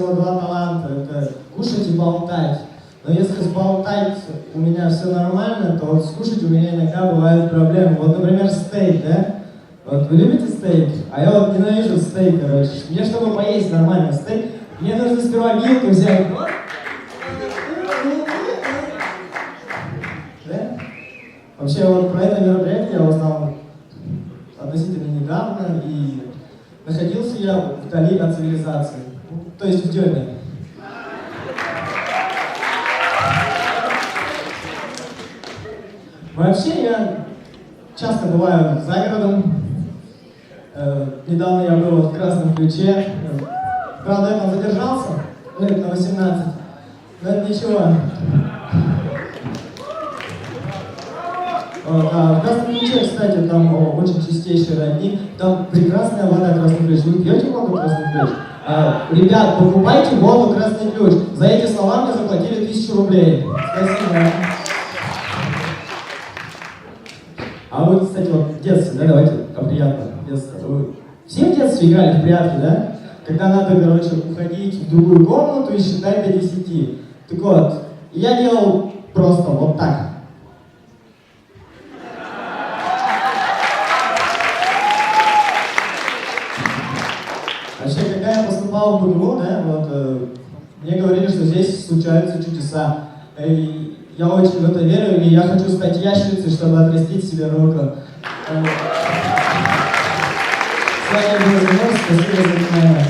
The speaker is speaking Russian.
всего два таланта. Это кушать и болтать. Но если сболтать у меня все нормально, то вот скушать у меня иногда бывают проблемы. Вот, например, стейк, да? Вот вы любите стейк? А я вот ненавижу стейк, короче. Мне, чтобы поесть нормально стейк, мне нужно сперва вилку взять. Да? Вообще, вот про это мероприятие я узнал относительно недавно, и находился я вдали от цивилизации, то есть в Деме. Вообще, я часто бываю за городом. Недавно я был в Красном Ключе. Правда, я там задержался, лет на 18. Но это ничего. В Красном Ключе, кстати, там очень чистейший родник. Там прекрасная вода Красный Ключ. Вы пьете воду Красный Ключ? Ребят, покупайте воду Красный Ключ. За эти слова мне заплатили 1000 рублей. Спасибо. А вы, кстати, вот в детстве, да, давайте о приятном детстве. Вы все в детстве играли в прятки, да? Когда надо, короче, уходить в другую комнату и считать до 10. Так вот, я делал просто вот так. Вообще, когда я поступал в БГУ, да, вот, мне говорили, что здесь случаются чудеса. И я очень в это верю, и я хочу стать ящерицей, чтобы отрастить себе руку. С вами был Зимов, спасибо за внимание.